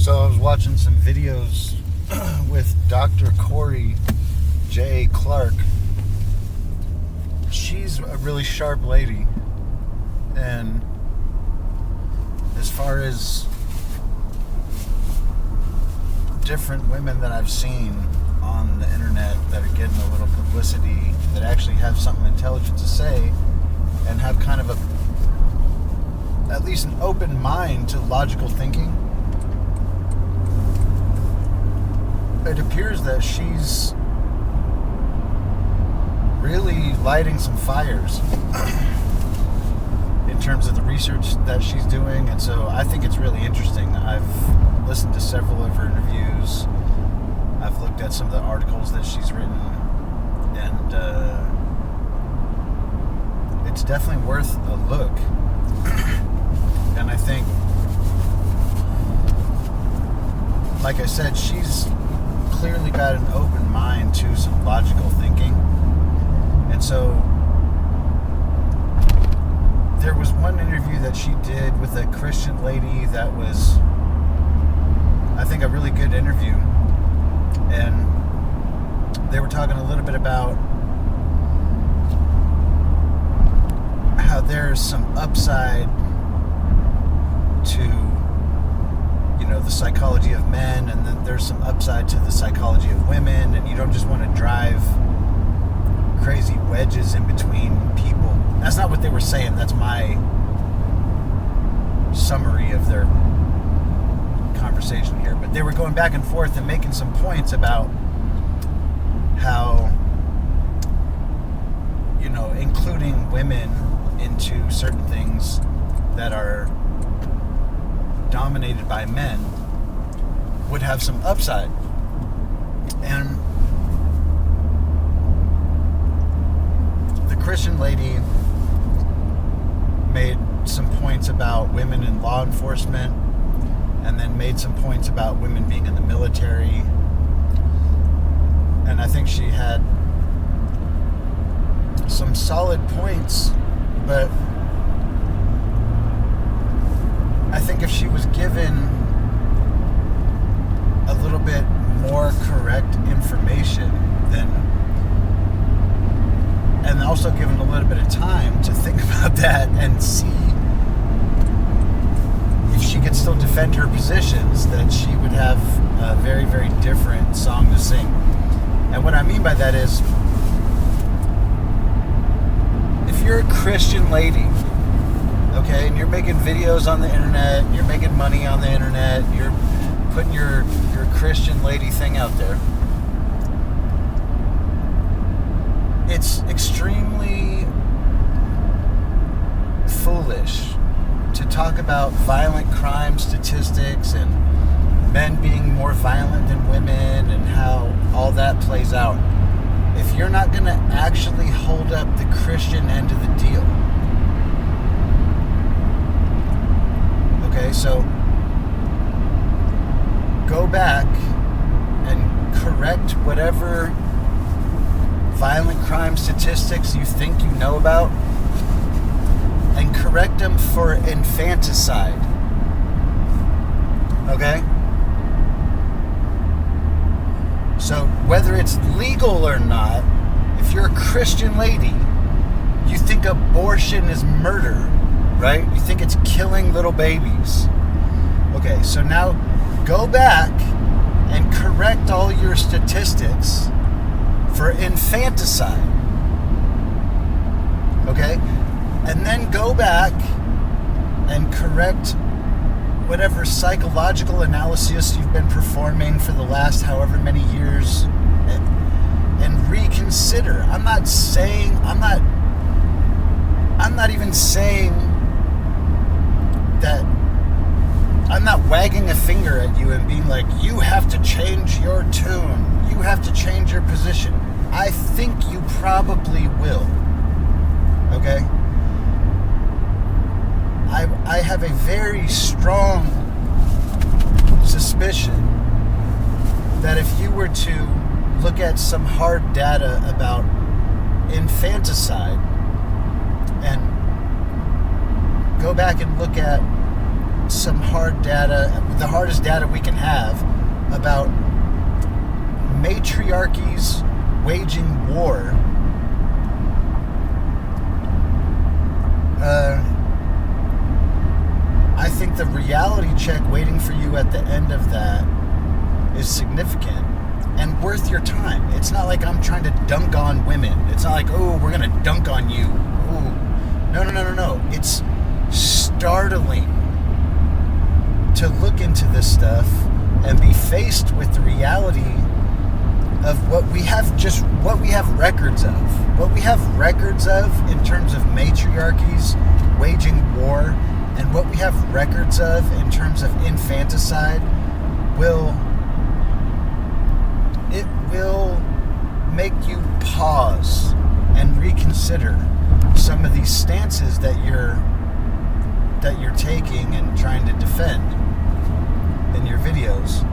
So I was watching some videos with Dr. Corey J. Clark. She's a really sharp lady, and as far as different women that I've seen on the internet that are getting a little publicity, that actually have something intelligent to say and have kind of at least an open mind to logical thinking, it appears that she's really lighting some fires in terms of the research that she's doing, and so I think it's really interesting. I've listened to several of her interviews. I've looked at some of the articles that she's written, and it's definitely worth a look. And I think, like I said, she's clearly got an open mind to some logical thinking. And so there was one interview that she did with a Christian lady that was, I think, a really good interview. And they were talking a little bit about how there's some upside to, the psychology of men, and then there's some upside to the psychology of women, and you don't just want to drive crazy wedges in between people. That's not what they were saying. That's my summary of their conversation here. But they were going back and forth and making some points about how, including women into certain things that are dominated by men would have some upside. And the Christian lady made some points about women in law enforcement, and then made some points about women being in the military. And I think she had some solid points, but I think if she was given a little bit more correct information, then, and also given a little bit of time to think about that and see if she could still defend her positions, that she would have a very, very different song to sing. And what I mean by that is, if you're a Christian lady, okay, and you're making videos on the internet, you're making money on the internet, you're putting your Christian lady thing out there, it's extremely foolish to talk about violent crime statistics and men being more violent than women and how all that plays out if you're not going to actually hold up the Christian end of the deal. Okay, so go back and correct whatever violent crime statistics you think you know about, and correct them for infanticide. Okay? So whether it's legal or not, if you're a Christian lady, you think abortion is murder, right? You think it's killing little babies. Okay, so now go back and correct all your statistics for infanticide. Okay? And then go back and correct whatever psychological analysis you've been performing for the last however many years, and reconsider. I'm not even saying that. I'm not wagging a finger at you and being like, you have to change your tune, you have to change your position. I think you probably will. Okay? I have a very strong suspicion that if you were to look at some hard data about infanticide and go back and look at some hard data, the hardest data we can have about matriarchies waging war. I think the reality check waiting for you at the end of that is significant and worth your time. It's not like I'm trying to dunk on women. It's not like, oh, we're going to dunk on you. Ooh. No. It's startling to look into this stuff and be faced with the reality of what we have records of. What we have records of in terms of matriarchies waging war, and what we have records of in terms of infanticide will make you pause and reconsider some of these stances that you're taking and trying to defend in your videos.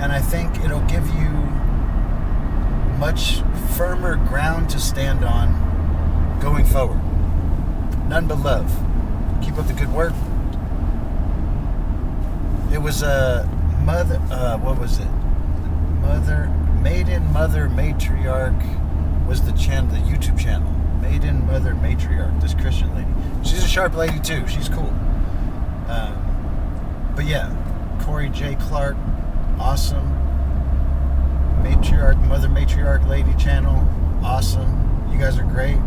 And I think it'll give you much firmer ground to stand on going forward. None but love. Keep up the good work. It was a mother, what was it? Maiden Mother Matriarch was the channel, the YouTube channel. Maiden Mother Matriarch, this Christian lady. She's a sharp lady too. She's cool. But yeah, Corey J. Clark, awesome. Matriarch, Mother Matriarch Lady channel, awesome. You guys are great.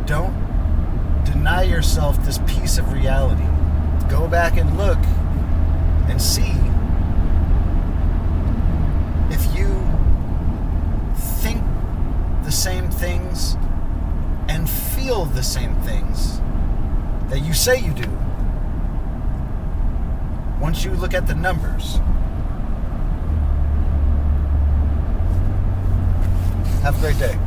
Don't deny yourself this piece of reality. Go back and look and see if you think the same things and feel the same things that you say you do. Once you look at the numbers. Have a great day.